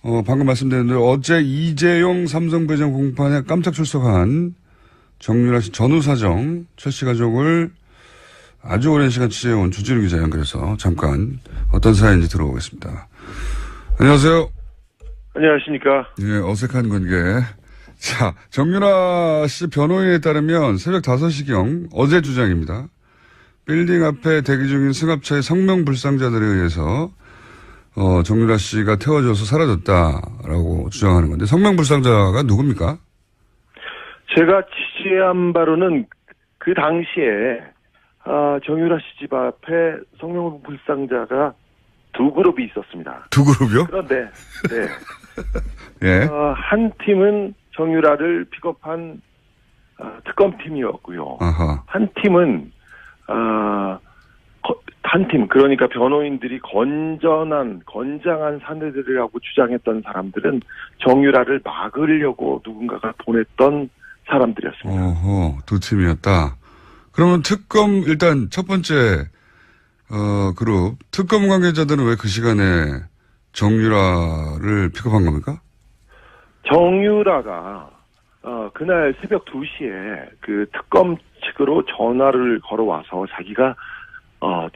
방금 말씀드렸는데 어제 이재용 삼성배정 공판에 깜짝 출석한 정유라 씨 전후사정 최 씨 가족을 아주 오랜 시간 취재해온 주진우 기자 연결해서 잠깐 어떤 사연인지 들어보겠습니다. 안녕하세요. 안녕하십니까. 예, 어색한 관계. 자, 정유라 씨 변호인에 따르면 새벽 5시경 어제 주장입니다. 빌딩 앞에 대기 중인 승합차의 성명불상자들에 의해서 정유라 씨가 태워져서 사라졌다라고 주장하는 건데 성명불상자가 누굽니까? 제가 취재한 바로는 그 당시에 정유라 씨 집 앞에 성명불상자가 두 그룹이 있었습니다. 두 그룹이요? 그런데 네. 예. 한 팀은 정유라를 픽업한 특검팀이었고요. 아하. 한 팀은 한 팀, 그러니까 변호인들이 건장한 사내들이라고 주장했던 사람들은 정유라를 막으려고 누군가가 보냈던 사람들이었습니다. 어허, 두 팀이었다. 그러면 일단 첫 번째, 그룹, 특검 관계자들은 왜 그 시간에 정유라를 픽업한 겁니까? 정유라가, 그날 새벽 2시에 그 특검 측으로 전화를 걸어와서 자기가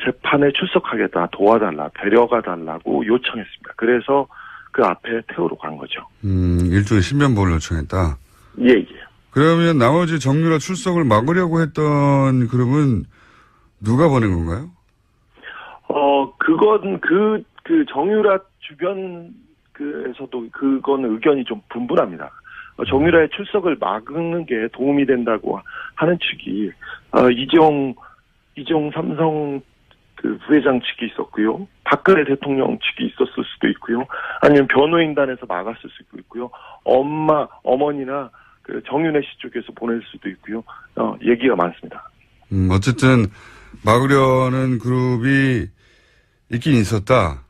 재판에 출석하겠다, 도와달라, 데려가 달라고 요청했습니다. 그래서 그 앞에 태우러 간 거죠. 일종의 신변보호를 요청했다. 예. 그러면 나머지 정유라 출석을 막으려고 했던 그룹은 누가 보낸 건가요? 그건 그 정유라 주변에서도 그건 의견이 좀 분분합니다. 정유라의 출석을 막는 게 도움이 된다고 하는 측이, 이재용 삼성 그 부회장 측이 있었고요. 박근혜 대통령 측이 있었을 수도 있고요. 아니면 변호인단에서 막았을 수도 있고요. 어머니나 그 정윤혜 씨 쪽에서 보낼 수도 있고요. 얘기가 많습니다. 어쨌든 막으려는 그룹이 있긴 있었다.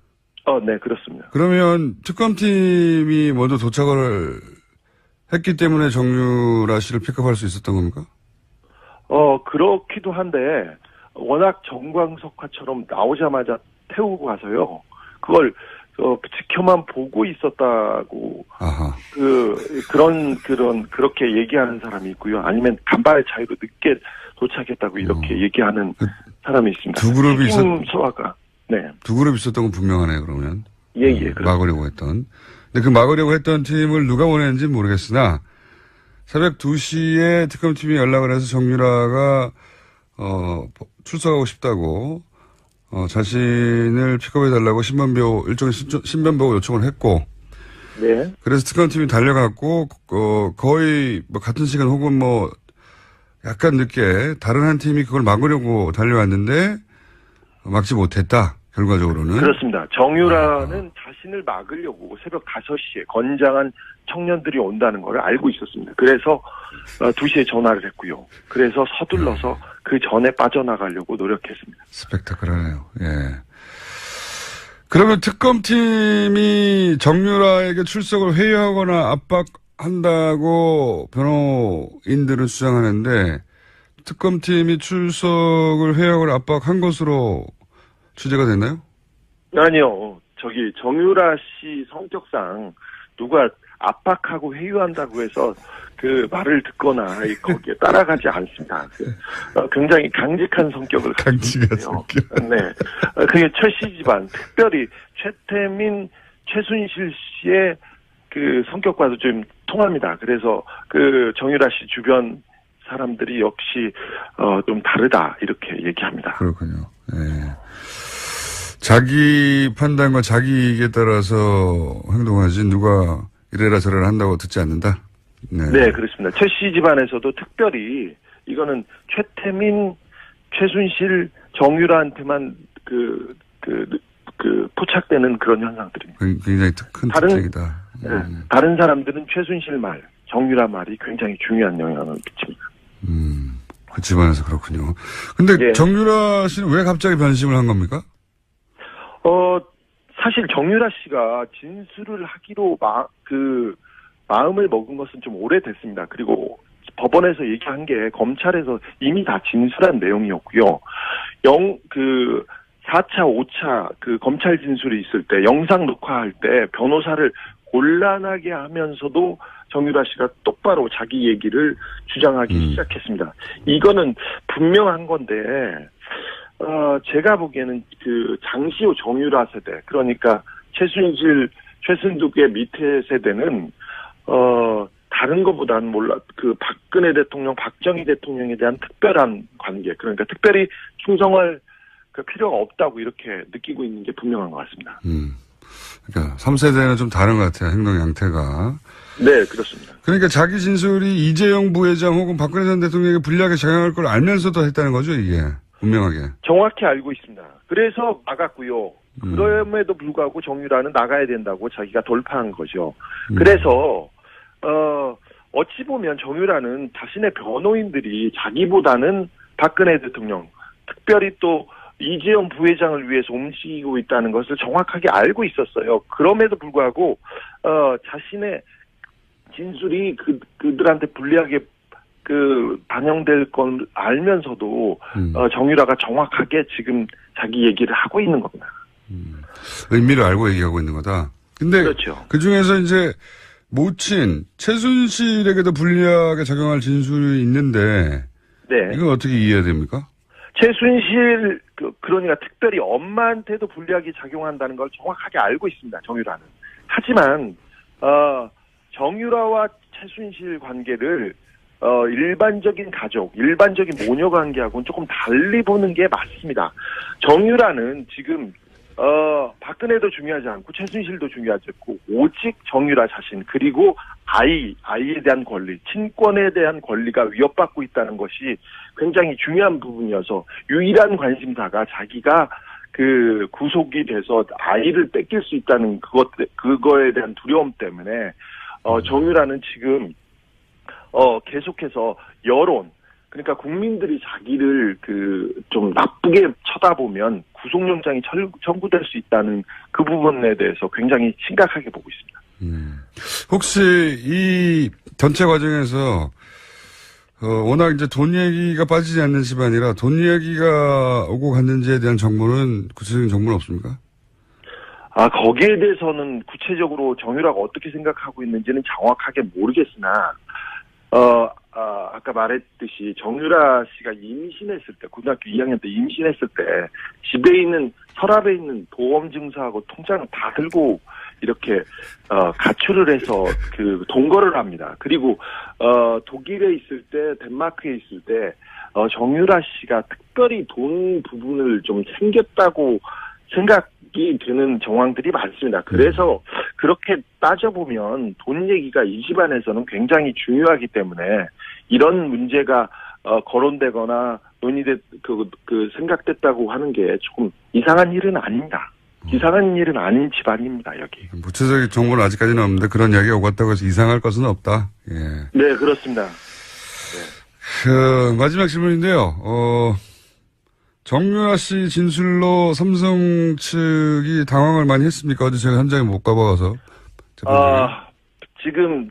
네, 그렇습니다. 그러면 특검팀이 먼저 도착을 했기 때문에 정유라 씨를 픽업할 수 있었던 겁니까? 그렇기도 한데 워낙 정광석화처럼 나오자마자 태우고 가서요. 그걸 지켜만 보고 있었다고. 아하. 그렇게 얘기하는 사람이 있고요. 아니면 간발의 차이로 늦게 도착했다고 이렇게 얘기하는 사람이 있습니다. 두 그룹이 소화가. 네. 두 그룹 있었던 건 분명하네요, 그러면. 예. 막으려고 했던. 근데 그 막으려고 했던 팀을 누가 보냈는지 모르겠으나 새벽 2시에 특검팀이 연락을 해서 정유라가 출석하고 싶다고 자신을 픽업해달라고 일종의 신변보호 요청을 했고, 네. 그래서 특검팀이 달려갔고, 거의 같은 시간 혹은 약간 늦게 다른 한 팀이 그걸 막으려고 달려왔는데, 막지 못했다, 결과적으로는. 그렇습니다. 정유라는 자신을 막으려고 새벽 5시에 건장한 청년들이 온다는 걸 알고 있었습니다. 그래서 2시에 전화를 했고요. 그래서 서둘러서 그 전에 빠져나가려고 노력했습니다. 스펙타클하네요. 예. 그러면 특검팀이 정유라에게 출석을 회유하거나 압박한다고 변호인들은 주장하는데 특검팀이 출석을 회유하거나 압박한 것으로 취재가 됐나요? 아니요. 정유라 씨 성격상 누가 압박하고 회유한다고 해서 그 말을 듣거나 거기에 따라가지 않습니다. 굉장히 강직한 성격을 가지고 있어요. 네. 그게 최 씨 집안, 특별히 최태민, 최순실 씨의 그 성격과도 좀 통합니다. 그래서 그 정유라 씨 주변 사람들이 역시 좀 다르다 이렇게 얘기합니다. 그렇군요. 네. 자기 판단과 자기 이익에 따라서 행동하지 누가 이래라 저래라 한다고 듣지 않는다. 네, 그렇습니다. 최 씨 집안에서도 특별히 이거는 최태민, 최순실, 정유라한테만 포착되는 그런 현상들입니다. 굉장히 큰 특징이다. 다른 사람들은 최순실 말, 정유라 말이 굉장히 중요한 영향을 미칩니다. 그 집안에서 그렇군요. 근데 예. 정유라 씨는 왜 갑자기 변심을 한 겁니까? 사실 정유라 씨가 진술을 하기로 마음을 먹은 것은 좀 오래됐습니다. 그리고 법원에서 얘기한 게 검찰에서 이미 다 진술한 내용이었고요. 4차, 5차 그 검찰 진술이 있을 때 영상 녹화할 때 변호사를 곤란하게 하면서도 정유라 씨가 똑바로 자기 얘기를 주장하기 시작했습니다. 이거는 분명한 건데, 제가 보기에는 그 장시호 정유라 세대, 그러니까 최순실, 최순득의 밑에 세대는, 다른 것보다는 그 박근혜 대통령, 박정희 대통령에 대한 특별한 관계, 그러니까 특별히 충성할 그 필요가 없다고 이렇게 느끼고 있는 게 분명한 것 같습니다. 그러니까 3세대는 좀 다른 것 같아요. 행동 양태가. 네, 그렇습니다. 그러니까 자기 진술이 이재용 부회장 혹은 박근혜 전 대통령에게 불리하게 작용할 걸 알면서도 했다는 거죠, 이게. 분명하게. 정확히 알고 있습니다. 그래서 막았고요. 그럼에도 불구하고 정유라는 나가야 된다고 자기가 돌파한 거죠. 그래서 어찌 보면 정유라는 자신의 변호인들이 자기보다는 박근혜 대통령, 특별히 또 이재용 부회장을 위해서 움직이고 있다는 것을 정확하게 알고 있었어요. 그럼에도 불구하고 자신의 진술이 그들한테 불리하게 반영될 건 알면서도 정유라가 정확하게 지금 자기 얘기를 하고 있는 겁니다. 의미를 알고 얘기하고 있는 거다. 근데 그렇죠. 그 중에서 이제 모친 최순실에게도 불리하게 작용할 진술이 있는데, 네. 이건 어떻게 이해해야 됩니까? 최순실 그러니까 특별히 엄마한테도 불리하게 작용한다는 걸 정확하게 알고 있습니다. 정유라는. 하지만 정유라와 최순실 관계를 일반적인 가족, 일반적인 모녀 관계하고는 조금 달리 보는 게 맞습니다. 정유라는 지금 박근혜도 중요하지 않고 최순실도 중요하지 않고 오직 정유라 자신 그리고 아이에 대한 권리, 친권에 대한 권리가 위협받고 있다는 것이 굉장히 중요한 부분이어서 유일한 관심사가 자기가 그 구속이 돼서 아이를 뺏길 수 있다는 그거에 대한 두려움 때문에 정유라는 지금 계속해서 여론, 그러니까 국민들이 자기를 좀 나쁘게 쳐다보면 구속영장이 청구될 수 있다는 그 부분에 대해서 굉장히 심각하게 보고 있습니다. 혹시 이 전체 과정에서 워낙 이제 돈 얘기가 빠지지 않는 집안이라 돈 얘기가 오고 갔는지에 대한 정보는 구체적인 정보는 없습니까? 거기에 대해서는 구체적으로 정유라가 어떻게 생각하고 있는지는 정확하게 모르겠으나 아까 말했듯이 정유라 씨가 임신했을 때, 고등학교 2학년 때 임신했을 때 집에 있는 서랍에 있는 보험 증서하고 통장을 다 들고 이렇게 가출을 해서 동거를 합니다. 그리고 독일에 있을 때, 덴마크에 있을 때 정유라 씨가 특별히 돈 부분을 좀 챙겼다고 생각이 드는 정황들이 많습니다. 그래서 그렇게 따져보면 돈 얘기가 이 집안에서는 굉장히 중요하기 때문에 이런 문제가 거론되거나 생각됐다고 하는 게 조금 이상한 일은 아닙니다. 이상한 일은 아닌 집안입니다, 여기. 구체적인 정보는 아직까지는 없는데 그런 이야기가 오갔다고 해서 이상할 것은 없다. 예. 네, 그렇습니다. 마지막 질문인데요. 정유라 씨 진술로 삼성 측이 당황을 많이 했습니까? 어제 제가 현장에 못 가봐서. 지금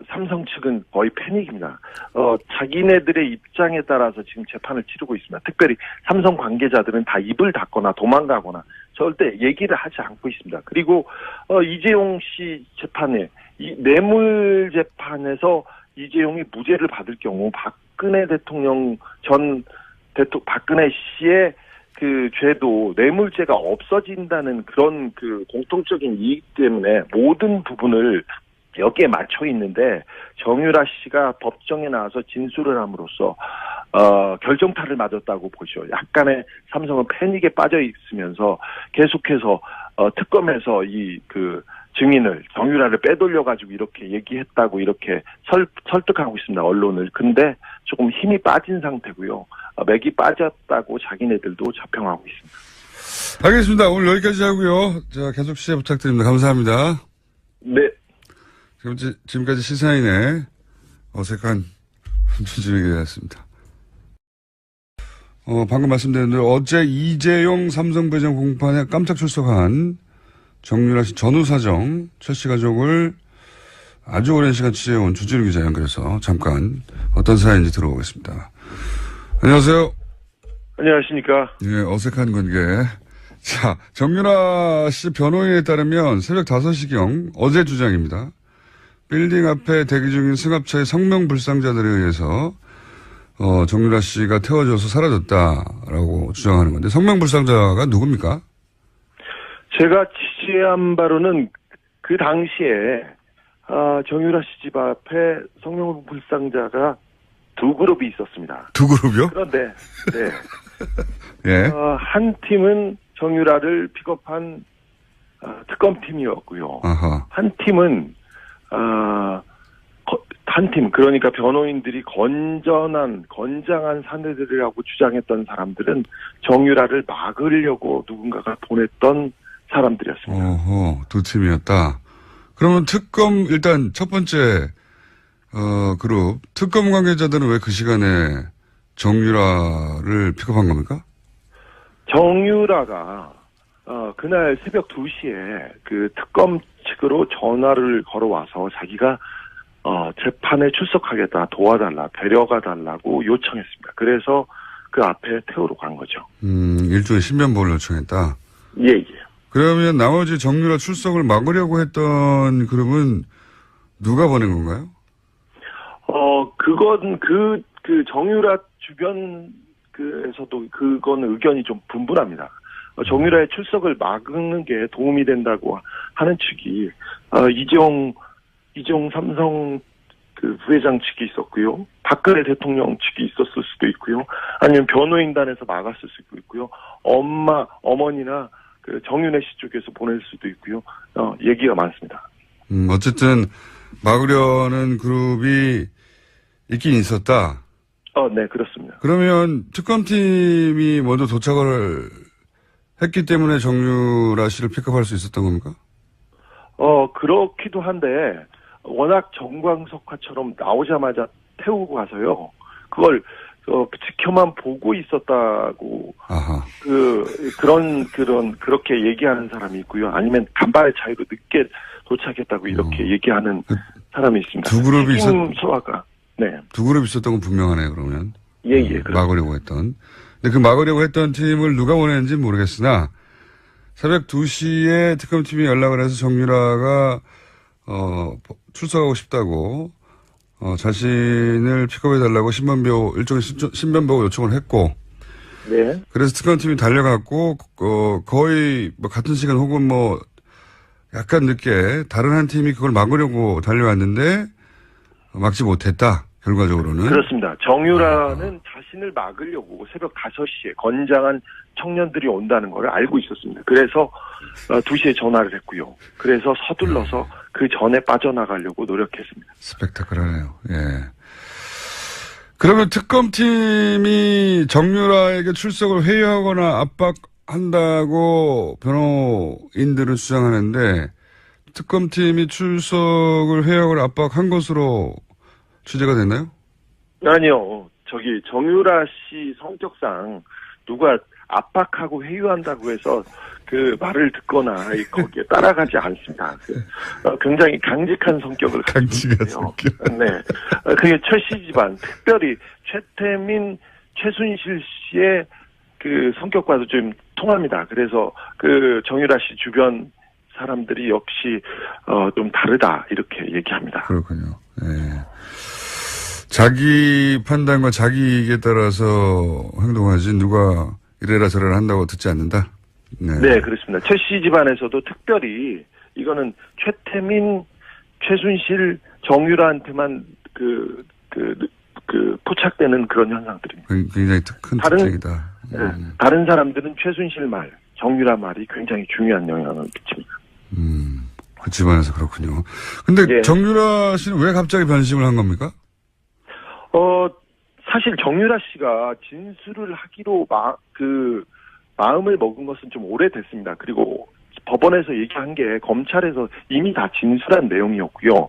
삼성 측은 거의 패닉입니다. 자기네들의 입장에 따라서 지금 재판을 치르고 있습니다. 특별히 삼성 관계자들은 다 입을 닫거나 도망가거나 절대 얘기를 하지 않고 있습니다. 그리고 이재용 씨 재판에 뇌물 재판에서 이재용이 무죄를 받을 경우 박근혜 대통령 박근혜 씨의 그 죄도 뇌물죄가 없어진다는 그런 공통적인 이익 때문에 모든 부분을 여기에 맞춰 있는데 정유라 씨가 법정에 나와서 진술을 함으로써 결정타를 맞았다고 보죠. 약간의 삼성은 패닉에 빠져 있으면서 계속해서 특검에서 증인을 정유라를 빼돌려가지고 이렇게 얘기했다고 이렇게 설득하고 있습니다. 언론을. 근데 조금 힘이 빠진 상태고요. 맥이 빠졌다고 자기네들도 자평하고 있습니다. 알겠습니다. 오늘 여기까지 하고요. 자, 계속 시작 부탁드립니다. 감사합니다. 네. 지금까지 시사인의 어색한 주진우에게 되었습니다. 방금 말씀드린 대로 어제 이재용 삼성 부회장 공판에 깜짝 출석한 정유라 씨 전후 사정, 최 씨 가족을 아주 오랜 시간 취재해온 주진우 기자 연결해서 잠깐 어떤 사연인지 들어보겠습니다. 안녕하세요. 안녕하십니까. 예, 어색한 관계 자, 정유라 씨 변호인에 따르면 새벽 5시경 어제 주장입니다. 빌딩 앞에 대기 중인 승합차의 성명불상자들에 의해서 정유라 씨가 태워져서 사라졌다라고 주장하는 건데 성명불상자가 누굽니까? 제가 취재한 바로는 그 당시에 정유라 씨 집 앞에 성명불상자가 두 그룹이 있었습니다. 두 그룹이요? 그런데 네. 예. 한 팀은 정유라를 픽업한 특검팀이었고요. 아하. 한 팀은 한 팀, 그러니까 변호인들이 건장한 사내들이라고 주장했던 사람들은 정유라를 막으려고 누군가가 보냈던 사람들이었습니다. 어허, 두 팀이었다. 그러면 특검, 일단 첫 번째, 그룹, 특검 관계자들은 왜 그 시간에 정유라를 픽업한 겁니까? 정유라가, 그날 새벽 2시에 그 특검 측으로 전화를 걸어와서 자기가, 재판에 출석하겠다, 도와달라, 데려가 달라고 요청했습니다. 그래서 그 앞에 태우러 간 거죠. 일종의 신변보호를 요청했다. 예, 예. 그러면 나머지 정유라 출석을 막으려고 했던 그룹은 누가 보낸 건가요? 그건 그 정유라 주변 에서도 그거는 의견이 좀 분분합니다. 정유라의 출석을 막는 게 도움이 된다고 하는 측이, 이재용 삼성 그 부회장 측이 있었고요. 박근혜 대통령 측이 있었을 수도 있고요. 아니면 변호인단에서 막았을 수도 있고요. 어머니나 그 정윤혜 씨 쪽에서 보낼 수도 있고요. 얘기가 많습니다. 어쨌든 막으려는 그룹이 있긴 있었다. 네, 그렇습니다. 그러면 특검팀이 먼저 도착을 했기 때문에 정유라 씨를 픽업할 수 있었던 겁니까? 그렇기도 한데 워낙 정광석화처럼 나오자마자 태우고 가서요. 그걸 지켜만 보고 있었다고. 아하. 그렇게 얘기하는 사람이 있고요. 아니면 간발의 차이로 늦게 도착했다고 이렇게 얘기하는 사람이 있습니다. 두 그룹이 소화가. 네. 두 그룹 있었던 건 분명하네요, 그러면. 예. 막으려고 했던. 근데 그 막으려고 했던 팀을 누가 보냈는지 모르겠으나, 새벽 2시에 특검팀이 연락을 해서 정유라가, 출석하고 싶다고, 자신을 픽업해달라고 일종의 신변보호 요청을 했고, 네. 그래서 특검팀이 달려갔고, 거의 뭐 같은 시간 혹은 뭐, 약간 늦게 다른 한 팀이 그걸 막으려고 달려왔는데, 막지 못했다, 결과적으로는. 그렇습니다. 정유라는 자신을 막으려고 새벽 5시에 건장한 청년들이 온다는 걸 알고 있었습니다. 그래서 2시에 전화를 했고요. 그래서 서둘러서 그 전에 빠져나가려고 노력했습니다. 스펙타클하네요. 예. 그러면 특검팀이 정유라에게 출석을 회유하거나 압박한다고 변호인들은 주장하는데 특검팀이 출석을 회유하거나 압박한 것으로 취재가 됐나요? 아니요. 정유라 씨 성격상 누가 압박하고 회유한다고 해서 그 말을 듣거나 거기에 따라가지 않습니다. 굉장히 강직한 성격을 강직한 가지고 성격. 있어요. 네. 그게 최 씨 집안, 특별히 최태민, 최순실 씨의 그 성격과도 좀 통합니다. 그래서 그 정유라 씨 주변 사람들이 역시 좀 다르다 이렇게 얘기합니다. 그렇군요. 예. 자기 판단과 자기 이익에 따라서 행동하지 누가 이래라 저래라 한다고 듣지 않는다. 네, 그렇습니다. 최 씨 집안에서도 특별히 이거는 최태민, 최순실, 정유라한테만 포착되는 그런 현상들입니다. 굉장히 큰 특징이다. 다른 사람들은 최순실 말, 정유라 말이 굉장히 중요한 영향을 미칩니다. 그 집안에서 그렇군요. 근데 예. 정유라 씨는 왜 갑자기 변심을 한 겁니까? 사실 정유라 씨가 진술을 하기로 마음을 먹은 것은 좀 오래됐습니다. 그리고 법원에서 얘기한 게 검찰에서 이미 다 진술한 내용이었고요.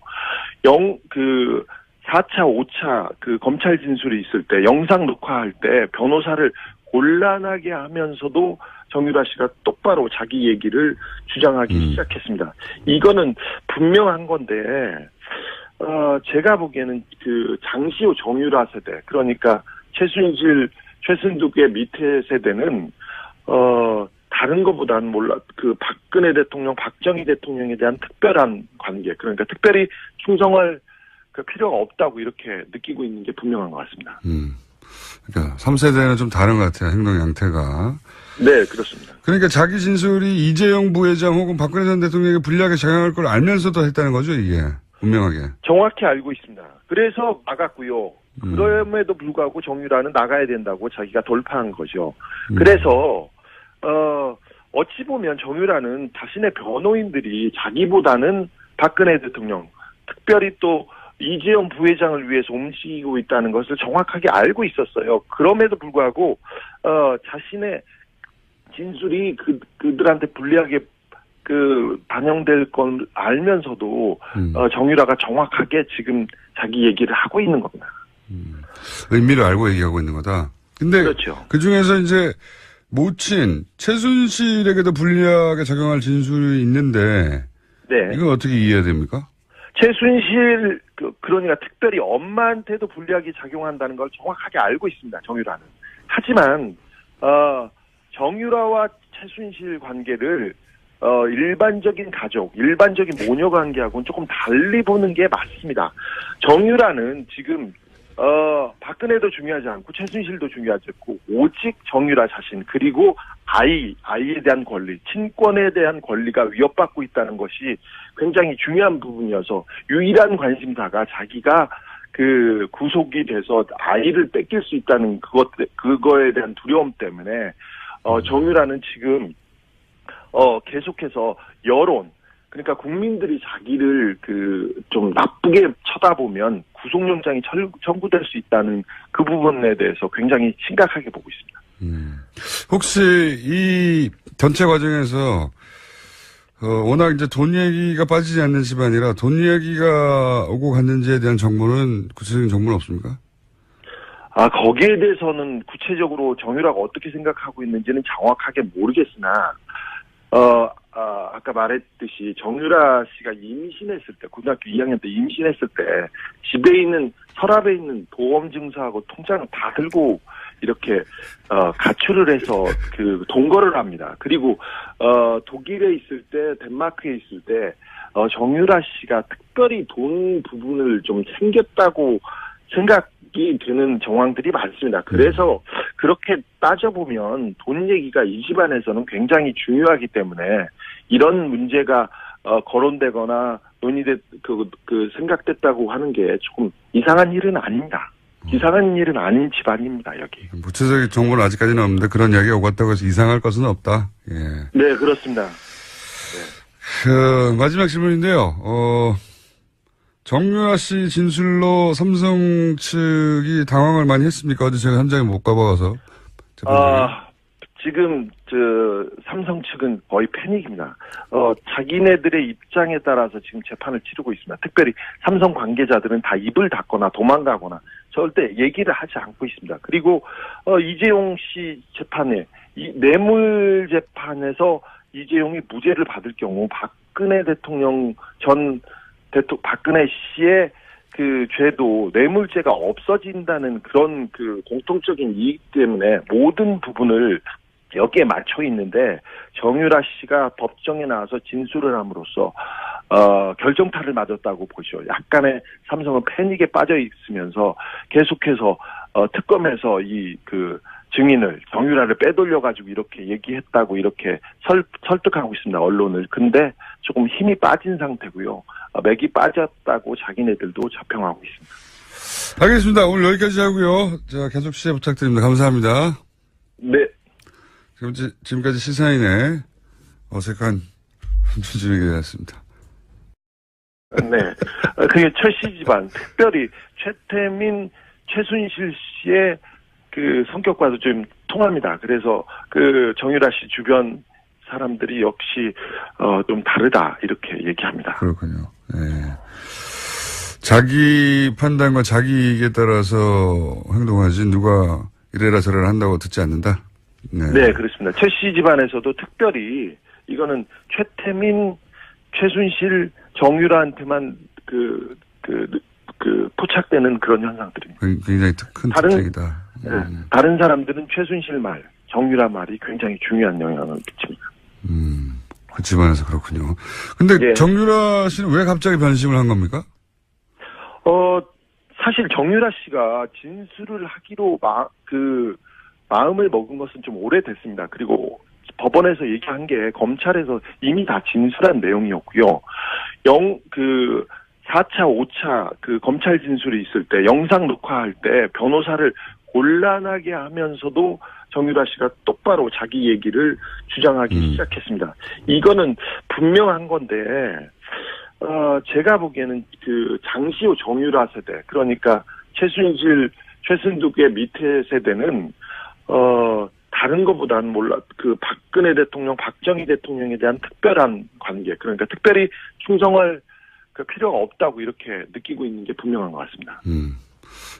4차, 5차 그 검찰 진술이 있을 때 영상 녹화할 때 변호사를 곤란하게 하면서도 정유라 씨가 똑바로 자기 얘기를 주장하기 시작했습니다. 이거는 분명한 건데, 제가 보기에는 그 장시호 정유라 세대, 그러니까 최순실, 최순득의 밑에 세대는, 다른 것보다는 박근혜 대통령, 박정희 대통령에 대한 특별한 관계, 그러니까 특별히 충성할 그 필요가 없다고 이렇게 느끼고 있는 게 분명한 것 같습니다. 그러니까 3세대는 좀 다른 것 같아요. 행동 양태가. 네, 그렇습니다. 그러니까 자기 진술이 이재용 부회장 혹은 박근혜 전 대통령에게 불리하게 작용할 걸 알면서도 했다는 거죠, 이게. 분명하게. 정확히 알고 있습니다. 그래서 나갔고요. 그럼에도 불구하고 정유라는 나가야 된다고 자기가 돌파한 거죠. 그래서 어찌 보면 정유라는 자신의 변호인들이 자기보다는 박근혜 대통령, 특별히 또 이재용 부회장을 위해서 움직이고 있다는 것을 정확하게 알고 있었어요. 그럼에도 불구하고 자신의 진술이 그들한테 불리하게 반영될 건 알면서도 정유라가 정확하게 지금 자기 얘기를 하고 있는 겁니다. 의미를 알고 얘기하고 있는 거다. 근데 그렇죠. 그 중에서 이제 모친 최순실에게도 불리하게 작용할 진술이 있는데 네. 이건 어떻게 이해해야 됩니까? 최순실 그러니까 특별히 엄마한테도 불리하게 작용한다는 걸 정확하게 알고 있습니다. 정유라는. 하지만 정유라와 최순실 관계를 일반적인 가족, 일반적인 모녀 관계하고는 조금 달리 보는 게 맞습니다. 정유라는 지금 박근혜도 중요하지 않고 최순실도 중요하지 않고 오직 정유라 자신 그리고 아이에 대한 권리, 친권에 대한 권리가 위협받고 있다는 것이 굉장히 중요한 부분이어서 유일한 관심사가 자기가 구속이 돼서 아이를 뺏길 수 있다는 그거에 대한 두려움 때문에 정유라는 지금 계속해서 여론, 그러니까 국민들이 자기를 좀 나쁘게 쳐다보면 구속영장이 청구될 수 있다는 그 부분에 대해서 굉장히 심각하게 보고 있습니다. 혹시 이 전체 과정에서 워낙 이제 돈 얘기가 빠지지 않는 집안이라 돈 얘기가 오고 갔는지에 대한 정보는 구체적인 정보는 없습니까? 거기에 대해서는 구체적으로 정유라가 어떻게 생각하고 있는지는 정확하게 모르겠으나 아까 말했듯이 정유라 씨가 임신했을 때, 고등학교 2학년 때 임신했을 때 집에 있는 서랍에 있는 보험 증서하고 통장을 다 들고 이렇게 가출을 해서 동거를 합니다. 그리고 독일에 있을 때, 덴마크에 있을 때 정유라 씨가 특별히 돈 부분을 좀 챙겼다고 생각이 되는 정황들이 많습니다. 그래서 그렇게 따져보면 돈 얘기가 이 집안에서는 굉장히 중요하기 때문에 이런 문제가 거론되거나 생각됐다고 하는 게 조금 이상한 일은 아닙니다. 이상한 일은 아닌 집안입니다, 여기. 구체적인 정보는 아직까지는 없는데 그런 이야기가 오고 갔다고 해서 이상할 것은 없다. 예. 네, 그렇습니다. 네. 마지막 질문인데요. 정유라 씨 진술로 삼성 측이 당황을 많이 했습니까? 어제 제가 현장에 못 가봐서. 지금 삼성 측은 거의 패닉입니다. 자기네들의 입장에 따라서 지금 재판을 치르고 있습니다. 특별히 삼성 관계자들은 다 입을 닫거나 도망가거나 절대 얘기를 하지 않고 있습니다. 그리고 이재용 씨 재판에 이 뇌물 재판에서 이재용이 무죄를 받을 경우 박근혜 대통령 박근혜 씨의 죄도 뇌물죄가 없어진다는 그런 공통적인 이익 때문에 모든 부분을 여기에 맞춰 있는데 정유라 씨가 법정에 나와서 진술을 함으로써 결정타를 맞았다고 보죠. 약간의 삼성은 패닉에 빠져 있으면서 계속해서 특검에서 증인을 정유라를 빼돌려 가지고 이렇게 얘기했다고 이렇게 설득하고 있습니다. 언론을. 근데 조금 힘이 빠진 상태고요. 맥이 빠졌다고 자기네들도 자평하고 있습니다. 알겠습니다. 오늘 여기까지 하고요. 자, 계속 시제 부탁드립니다. 감사합니다. 네. 지금까지 시사인의 어색한 준비가 되었습니다. 네. 그게 최씨 집안, 특별히 최태민, 최순실 씨의 성격과도 좀 통합니다. 그래서 정유라 씨 주변 사람들이 역시 좀 다르다 이렇게 얘기합니다. 그렇군요. 네. 자기 판단과 자기 이익에 따라서 행동하지 누가 이래라 저래라 한다고 듣지 않는다. 네, 네 그렇습니다. 최씨 집안에서도 특별히 이거는 최태민, 최순실, 정유라한테만 포착되는 그런 현상들입니다. 굉장히 큰 특징이다. 다른 사람들은 최순실 말, 정유라 말이 굉장히 중요한 영향을 미칩니다. 그 집안에서 그렇군요. 근데 예. 정유라 씨는 왜 갑자기 변심을 한 겁니까? 사실 정유라 씨가 진술을 하기로 마음을 먹은 것은 좀 오래됐습니다. 그리고 법원에서 얘기한 게 검찰에서 이미 다 진술한 내용이었고요. 4차, 5차 그 검찰 진술이 있을 때 영상 녹화할 때 변호사를 곤란하게 하면서도 정유라 씨가 똑바로 자기 얘기를 주장하기 시작했습니다. 이거는 분명한 건데, 제가 보기에는 그 장시호 정유라 세대, 그러니까 최순실, 최순득의 밑에 세대는, 다른 것보다는 그 박근혜 대통령, 박정희 대통령에 대한 특별한 관계, 그러니까 특별히 충성할 그 필요가 없다고 이렇게 느끼고 있는 게 분명한 것 같습니다.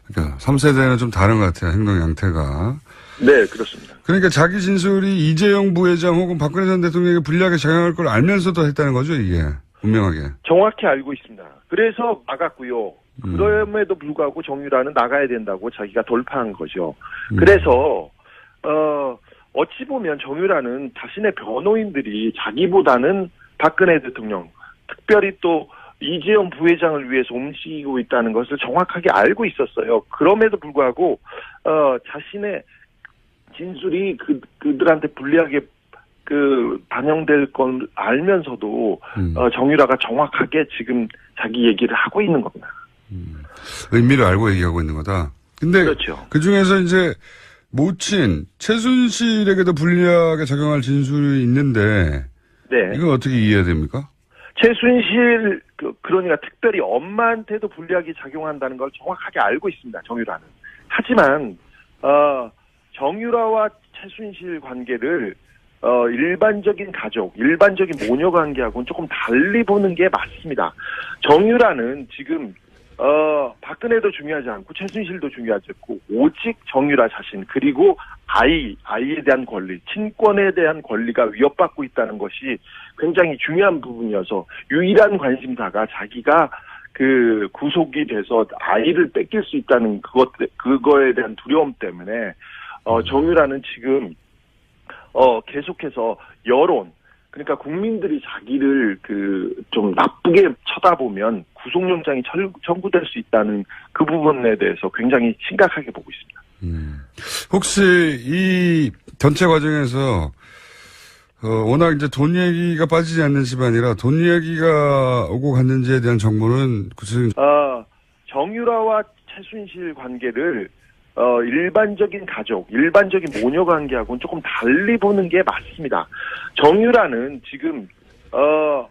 그러니까 3세대는 좀 다른 것 같아요. 행동 양태가. 네, 그렇습니다. 그러니까 자기 진술이 이재용 부회장 혹은 박근혜 전 대통령에게 불리하게 작용할 걸 알면서도 했다는 거죠, 이게. 분명하게. 정확히 알고 있습니다. 그래서 나갔고요. 그럼에도 불구하고 정유라는 나가야 된다고 자기가 돌파한 거죠. 그래서 어찌 보면 정유라는 자신의 변호인들이 자기보다는 박근혜 대통령, 특별히 또 이재용 부회장을 위해서 움직이고 있다는 것을 정확하게 알고 있었어요. 그럼에도 불구하고 자신의 진술이 그들한테 불리하게 반영될 건 알면서도 정유라가 정확하게 지금 자기 얘기를 하고 있는 겁니다. 의미를 알고 얘기하고 있는 거다. 근데 그렇죠. 그 중에서 이제 모친 최순실에게도 불리하게 작용할 진술이 있는데, 네. 이건 어떻게 이해해야 됩니까? 최순실 그러니까 특별히 엄마한테도 불리하게 작용한다는 걸 정확하게 알고 있습니다. 정유라는. 하지만 정유라와 최순실 관계를 일반적인 가족, 일반적인 모녀 관계하고는 조금 달리 보는 게 맞습니다. 정유라는 지금 박근혜도 중요하지 않고 최순실도 중요하지 않고 오직 정유라 자신 그리고 아이에 대한 권리, 친권에 대한 권리가 위협받고 있다는 것이 굉장히 중요한 부분이어서 유일한 관심사가 자기가 구속이 돼서 아이를 뺏길 수 있다는 그거에 대한 두려움 때문에 정유라는 지금 계속해서 여론, 그러니까 국민들이 자기를 좀 나쁘게 쳐다보면 구속영장이 청구될 수 있다는 그 부분에 대해서 굉장히 심각하게 보고 있습니다. 혹시 이 전체 과정에서 워낙 이제 돈 얘기가 빠지지 않는 집안이라 돈 얘기가 오고 갔는지에 대한 정보는 구체적인 정유라와 최순실 관계를 일반적인 가족, 일반적인 모녀 관계하고는 조금 달리 보는 게 맞습니다. 정유라는 지금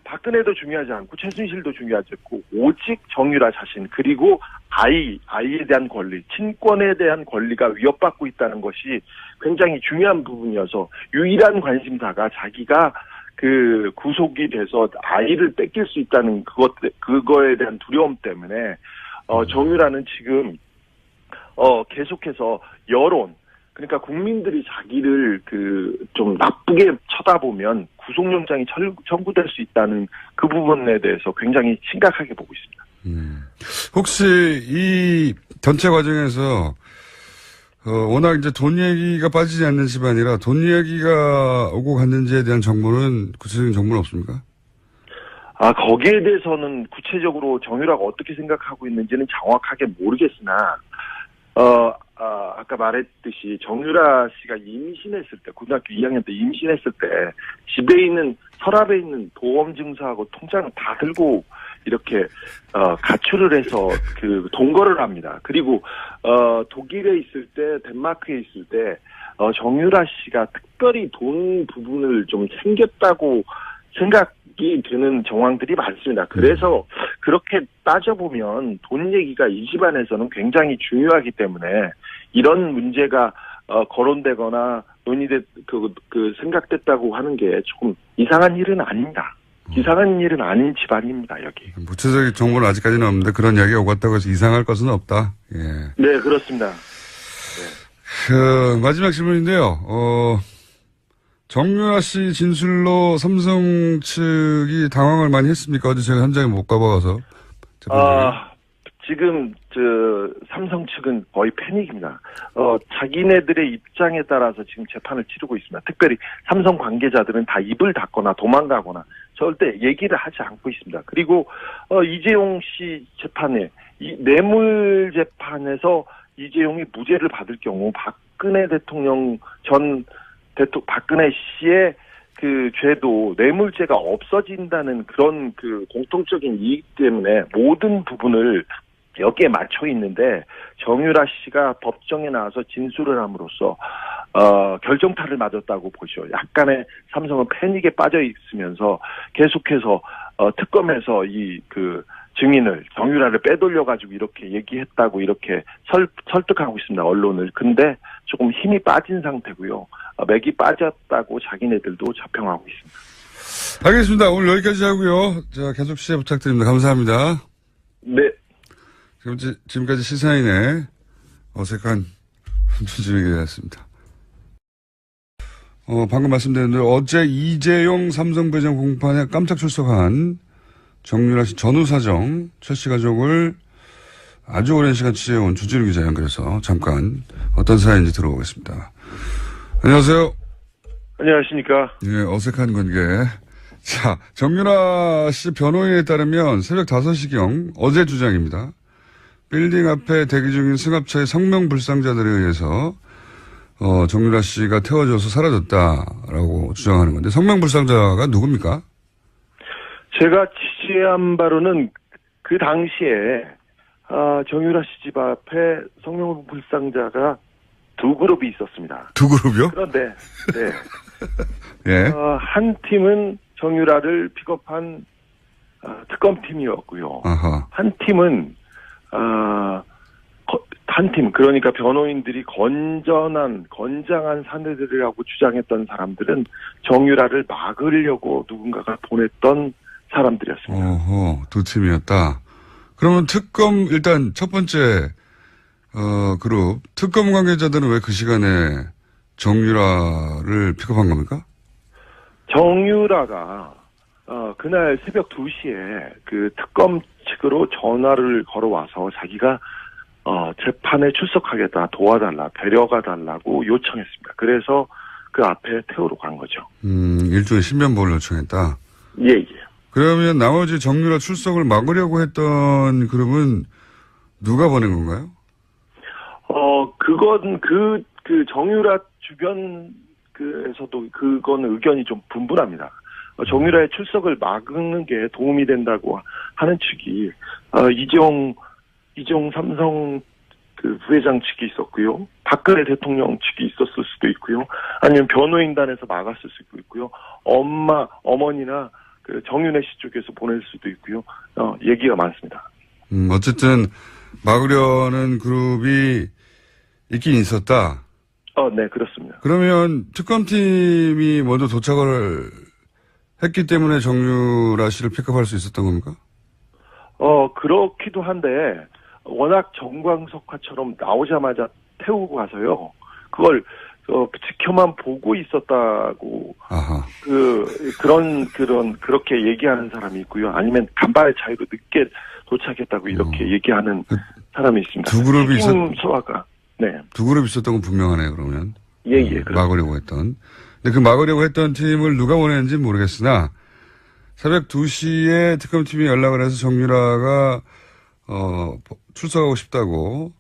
박근혜도 중요하지 않고 최순실도 중요하지 않고 오직 정유라 자신 그리고 아이에 대한 권리, 친권에 대한 권리가 위협받고 있다는 것이 굉장히 중요한 부분이어서 유일한 관심사가 자기가 구속이 돼서 아이를 뺏길 수 있다는 그거에 대한 두려움 때문에 정유라는 지금 계속해서 여론, 그러니까 국민들이 자기를 좀 나쁘게 쳐다보면 구속영장이 청구될 수 있다는 그 부분에 대해서 굉장히 심각하게 보고 있습니다. 혹시 이 전체 과정에서 워낙 이제 돈 얘기가 빠지지 않는 집안이라 돈 얘기가 오고 갔는지에 대한 정보는 구체적인 정보는 없습니까? 거기에 대해서는 구체적으로 정유라가 어떻게 생각하고 있는지는 정확하게 모르겠으나 아까 말했듯이 정유라 씨가 임신했을 때, 고등학교 2학년 때 임신했을 때 집에 있는 서랍에 있는 보험 증서하고 통장을 다 들고 이렇게 가출을 해서 동거를 합니다. 그리고 독일에 있을 때, 덴마크에 있을 때 정유라 씨가 특별히 돈 부분을 좀 챙겼다고 생각이 드는 정황들이 많습니다. 그래서 그렇게 따져보면 돈 얘기가 이 집안에서는 굉장히 중요하기 때문에 이런 문제가 거론되거나 생각됐다고 하는 게 조금 이상한 일은 아닙니다. 이상한 일은 아닌 집안입니다, 여기. 구체적인 정보는 아직까지는 없는데 그런 이야기가 오갔다고 해서 이상할 것은 없다. 예. 네, 그렇습니다. 마지막 질문인데요. 정유라 씨 진술로 삼성 측이 당황을 많이 했습니까? 어제 제가 현장에 못 가봐서. 지금 삼성 측은 거의 패닉입니다. 자기네들의 입장에 따라서 지금 재판을 치르고 있습니다. 특별히 삼성 관계자들은 다 입을 닫거나 도망가거나 절대 얘기를 하지 않고 있습니다. 그리고 이재용 씨 재판에 이 뇌물 재판에서 이재용이 무죄를 받을 경우 박근혜 대통령 박근혜 씨의 그 죄도 뇌물죄가 없어진다는 그런 그 공통적인 이익 때문에 모든 부분을 여기에 맞춰 있는데 정유라 씨가 법정에 나와서 진술을 함으로써 결정타를 맞았다고 보죠. 약간의 삼성은 패닉에 빠져 있으면서 계속해서 특검에서 이 그 증인을 정유라를 빼돌려 가지고 이렇게 얘기했다고 이렇게 설득하고 있습니다. 언론을. 근데 조금 힘이 빠진 상태고요. 맥이 빠졌다고 자기네들도 자평하고 있습니다. 알겠습니다. 오늘 여기까지 하고요. 자, 계속 시작 부탁드립니다. 감사합니다. 네. 지금까지 시사인의 어색한 주진우에게 대했습니다. 방금 말씀드린 대로 어제 이재용 삼성배정 공판에 깜짝 출석한 정유라 씨 전후 사정, 최 씨 가족을 아주 오랜 시간 취재해온 주진우 기자 연결해서 잠깐 어떤 사연인지 들어보겠습니다. 안녕하세요. 안녕하십니까. 예, 어색한 관계. 자, 정유라 씨 변호인에 따르면 새벽 5시경 어제 주장입니다. 빌딩 앞에 대기 중인 승합차의 성명 불상자들에 의해서 정유라 씨가 태워져서 사라졌다라고 주장하는 건데 성명 불상자가 누굽니까? 제가 취재한 바로는 그 당시에 정유라 씨 집 앞에 성명 불상자가 두 그룹이 있었습니다. 두 그룹이요? 그런데 네. 예. 한 팀은 정유라를 픽업한 특검팀이었고요. 아하. 한 팀은 그러니까 변호인들이 건장한 사내들이라고 주장했던 사람들은 정유라를 막으려고 누군가가 보냈던 사람들이었습니다. 어허, 두 팀이었다. 그러면 일단 첫 번째 그룹 특검 관계자들은 왜 그 시간에 정유라를 픽업한 겁니까? 정유라가 그날 새벽 2시에 그 특검 측으로 전화를 걸어와서 자기가 재판에 출석하겠다, 도와달라, 데려가 달라고 요청했습니다. 그래서 그 앞에 태우러 간 거죠. 일종의 신변보호를 요청했다. 예. 그러면 나머지 정유라 출석을 막으려고 했던 그룹은 누가 보낸 건가요? 그건 그 정유라 주변에서도 그건 의견이 좀 분분합니다. 정유라의 출석을 막는 게 도움이 된다고 하는 측이 이재용 삼성 그 부회장 측이 있었고요. 박근혜 대통령 측이 있었을 수도 있고요. 아니면 변호인단에서 막았을 수도 있고요. 어머니나 그 정윤혜 씨 쪽에서 보낼 수도 있고요. 얘기가 많습니다. 어쨌든 막으려는 그룹이 있긴 있었다. 네, 그렇습니다. 그러면 특검팀이 먼저 도착을 했기 때문에 정유라 씨를 픽업할 수 있었던 겁니까? 그렇기도 한데 워낙 정광석화처럼 나오자마자 태우고 가서요. 그걸 지켜만 보고 있었다고 아하. 그렇게 얘기하는 사람이 있고요. 아니면 간발의 차이로 늦게 도착했다고 이렇게 얘기하는 사람이 있습니다. 두 그룹이 소화가 네. 두 그룹 있었던 건 분명하네요. 그러면 예. 막으려고 했던. 근데 그 막으려고 했던 팀을 누가 보냈는지 모르겠으나 새벽 2시에 특검팀이 연락을 해서 정유라가 출석하고 싶다고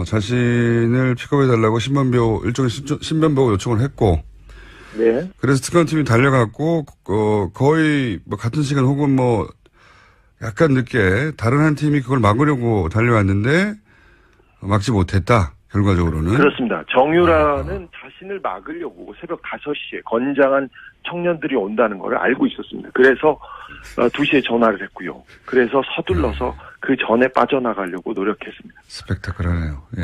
자신을 픽업해달라고 일종의 신변보호 요청을 했고, 네. 그래서 특검팀이 달려갔고, 거의 같은 시간 혹은 약간 늦게 다른 한 팀이 그걸 막으려고 달려왔는데, 막지 못했다, 결과적으로는. 그렇습니다. 정유라는 자신을 막으려고 새벽 5시에 건장한 청년들이 온다는 걸 알고 있었습니다. 그래서 2시에 전화를 했고요. 그래서 서둘러서 그 전에 빠져나가려고 노력했습니다. 스펙타클하네요. 예.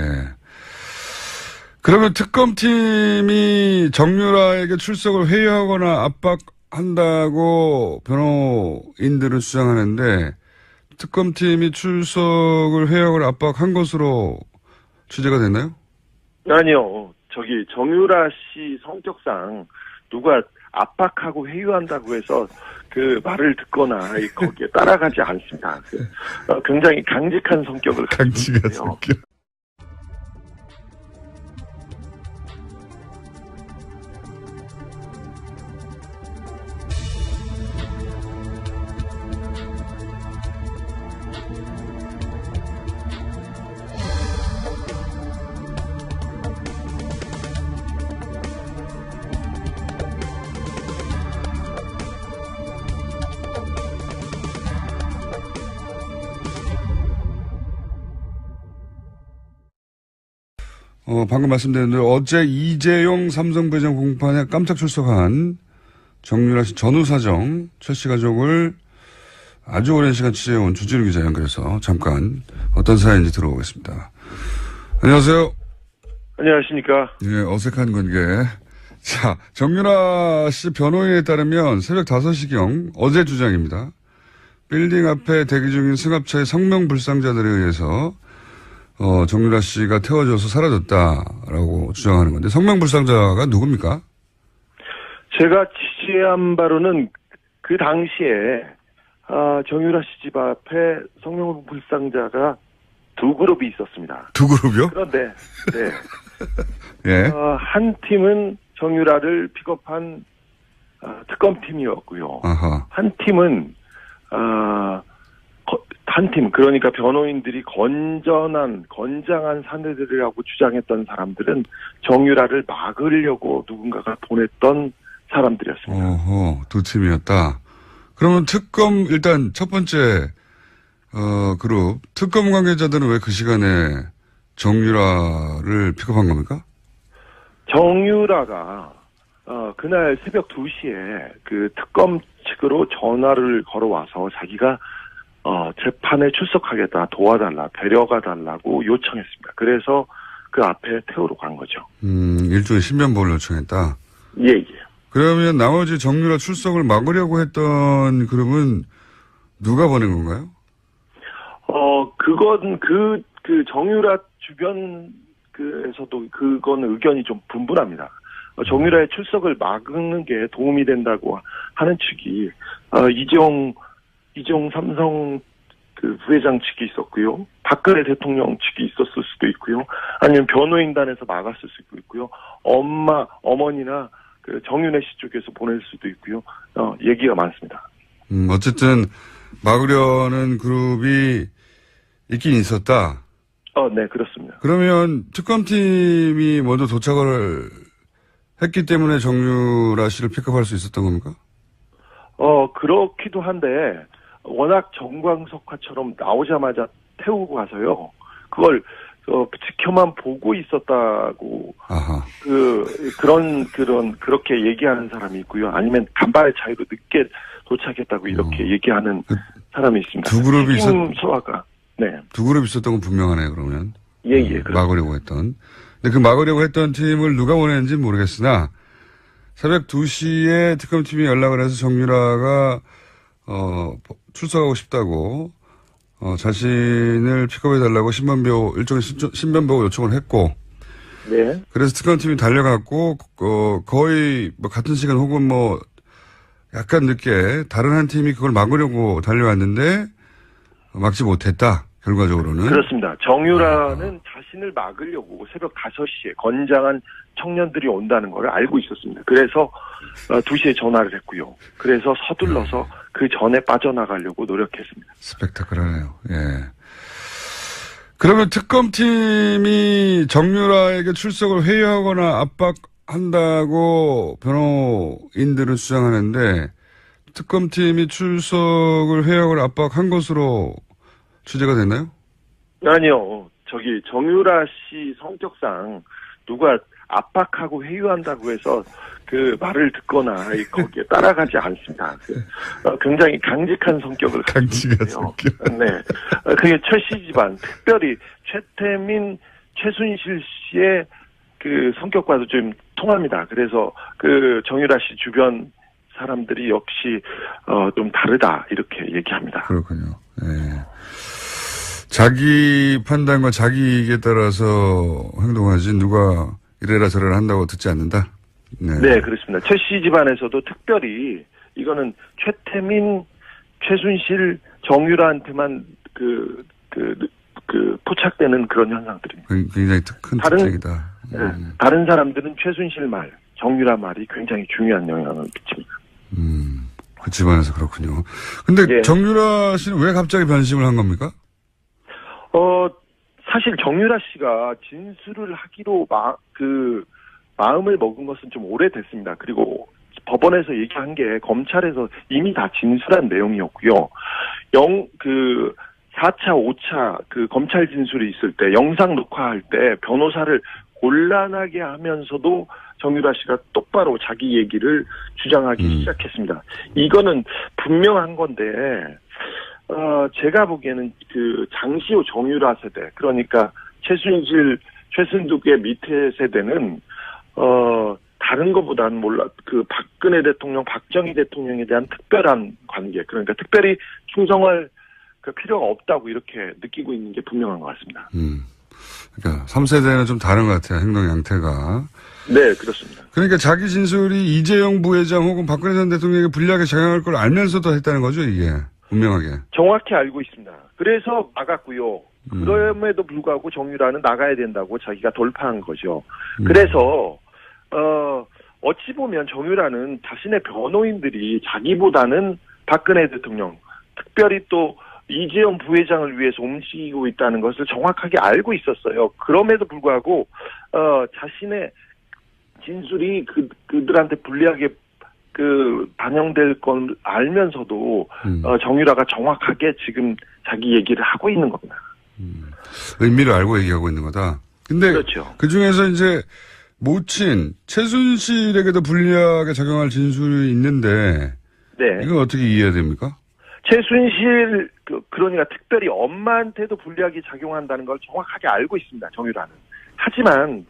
그러면 특검팀이 정유라에게 출석을 회유하거나 압박한다고 변호인들은 주장하는데 특검팀이 출석을 회유하거나 압박한 것으로 취재가 됐나요? 아니요. 정유라 씨 성격상 누가 압박하고 회유한다고 해서 그 말을 듣거나 거기에 따라가지 않습니다. 굉장히 강직한 성격을 강직한 가지고 있고요. 성격. 방금 말씀드린 대로 어제 이재용 삼성배정 공판에 깜짝 출석한 정유라 씨 전후사정 최 씨 가족을 아주 오랜 시간 취재해온 주진우 기자 연결해서 잠깐 어떤 사연인지 들어보겠습니다. 안녕하세요. 안녕하십니까. 예, 어색한 관계. 자, 정유라 씨 변호인에 따르면 새벽 5시경 어제 주장입니다. 빌딩 앞에 대기 중인 승합차의 성명 불상자들에 의해서 정유라 씨가 태워져서 사라졌다라고 주장하는 건데 성명 불상자가 누굽니까? 제가 취재한 바로는 그 당시에 정유라 씨 집 앞에 성명 불상자가 두 그룹이 있었습니다. 두 그룹이요? 그런데 네. 예. 한 팀은 정유라를 픽업한 특검팀이었고요. 아하. 한 팀은 한 팀, 그러니까 변호인들이 건장한 사내들이라고 주장했던 사람들은 정유라를 막으려고 누군가가 보냈던 사람들이었습니다. 어허, 두 팀이었다. 그러면 일단 첫 번째, 그룹, 특검 관계자들은 왜 그 시간에 정유라를 픽업한 겁니까? 정유라가, 그날 새벽 2시에 그 특검 측으로 전화를 걸어와서 자기가 재판에 출석하겠다, 도와달라, 데려가달라고 요청했습니다. 그래서 그 앞에 태우러 간 거죠. 일종의 신변보호를 요청했다. 예, 예. 그러면 나머지 정유라 출석을 막으려고 했던 그룹은 누가 보낸 건가요? 그건 그 정유라 주변에서도 그건 의견이 좀 분분합니다. 정유라의 출석을 막는 게 도움이 된다고 하는 측이, 이재용 삼성 그 부회장 측이 있었고요. 박근혜 대통령 측이 있었을 수도 있고요. 아니면 변호인단에서 막았을 수도 있고요. 어머니나 그 정윤혜 씨 쪽에서 보낼 수도 있고요. 얘기가 많습니다. 어쨌든 막으려는 그룹이 있긴 있었다. 네, 그렇습니다. 그러면 특검팀이 먼저 도착을 했기 때문에 정유라 씨를 픽업할 수 있었던 겁니까? 그렇기도 한데 워낙 정광석화처럼 나오자마자 태우고 가서요. 그걸 지켜만 보고 있었다고. 아하. 그렇게 얘기하는 사람이 있고요. 아니면 간발의 차이로 늦게 도착했다고 이렇게 얘기하는 사람이 있습니다. 두 그룹이 소화가. 네. 두 그룹 있었던 건 분명하네요, 그러면. 예. 막으려고 했던. 근데 그 막으려고 했던 팀을 누가 보냈는지 모르겠으나, 새벽 2시에 특검팀이 연락을 해서 정유라가, 출석하고 싶다고, 자신을 픽업해달라고 일종의 신변보호 요청을 했고, 네. 그래서 특검팀이 달려갔고, 거의 같은 시간 혹은 약간 늦게 다른 한 팀이 그걸 막으려고 달려왔는데, 막지 못했다. 결과적으로는. 그렇습니다. 정유라는 자신을 막으려고 새벽 5시에 건장한 청년들이 온다는 걸 알고 있었습니다. 그래서 2시에 전화를 했고요. 그래서 서둘러서 그 전에 빠져나가려고 노력했습니다. 스펙타클하네요. 예. 그러면 특검팀이 정유라에게 출석을 회유하거나 압박한다고 변호인들은 주장하는데 특검팀이 출석을 회유하거나 압박한 것으로 취재가 됐나요? 아니요. 정유라 씨 성격상 누가 압박하고 회유한다고 해서 그 말을 듣거나 거기에 따라가지 않습니다. 굉장히 강직한 성격을 강직한 가지고 성격. 있고요. 네. 그게 최 씨 집안, 특별히 최태민, 최순실 씨의 그 성격과도 좀 통합니다. 그래서 그 정유라 씨 주변 사람들이 역시 좀 다르다 이렇게 얘기합니다. 그렇군요. 예. 자기 판단과 자기 이익에 따라서 행동하지 누가 이래라 저래라 한다고 듣지 않는다. 네, 그렇습니다. 최 씨 집안에서도 특별히 이거는 최태민, 최순실, 정유라한테만 포착되는 그런 현상들입니다. 굉장히 큰 특징이다. 다른 사람들은 최순실 말, 정유라 말이 굉장히 중요한 영향을 미칩니다. 그 집안에서 그렇군요. 근데 예. 정유라 씨는 왜 갑자기 변심을 한 겁니까? 사실 정유라 씨가 진술을 하기로 마음을 먹은 것은 좀 오래됐습니다. 그리고 법원에서 얘기한 게 검찰에서 이미 다 진술한 내용이었고요. 4차, 5차 검찰 진술이 있을 때 영상 녹화할 때 변호사를 곤란하게 하면서도 정유라 씨가 똑바로 자기 얘기를 주장하기 시작했습니다. 이거는 분명한 건데, 제가 보기에는 장시호 정유라 세대, 그러니까 최순실, 최순득의 밑에 세대는, 다른 것보다는 박근혜 대통령, 박정희 대통령에 대한 특별한 관계, 그러니까 특별히 충성할 필요가 없다고 이렇게 느끼고 있는 게 분명한 것 같습니다. 그러니까 3세대는 좀 다른 것 같아요. 행동 양태가. 네, 그렇습니다. 그러니까 자기 진술이 이재용 부회장 혹은 박근혜 전 대통령에게 불리하게 작용할 걸 알면서도 했다는 거죠, 이게. 분명하게. 정확히 알고 있습니다. 그래서 나갔고요. 그럼에도 불구하고 정유라는 나가야 된다고 자기가 돌파한 거죠. 그래서 어찌 보면 정유라는 자신의 변호인들이 자기보다는 박근혜 대통령, 특별히 또 이재용 부회장을 위해서 움직이고 있다는 것을 정확하게 알고 있었어요. 그럼에도 불구하고 자신의 진술이 그들한테 불리하게 반영될 건 알면서도 정유라가 정확하게 지금 자기 얘기를 하고 있는 겁니다. 의미를 알고 얘기하고 있는 거다. 근데 그렇죠. 그 중에서 이제 모친 최순실에게도 불리하게 작용할 진술이 있는데, 네. 이건 어떻게 이해해야 됩니까? 최순실 그러니까 특별히 엄마한테도 불리하게 작용한다는 걸 정확하게 알고 있습니다. 정유라는. 하지만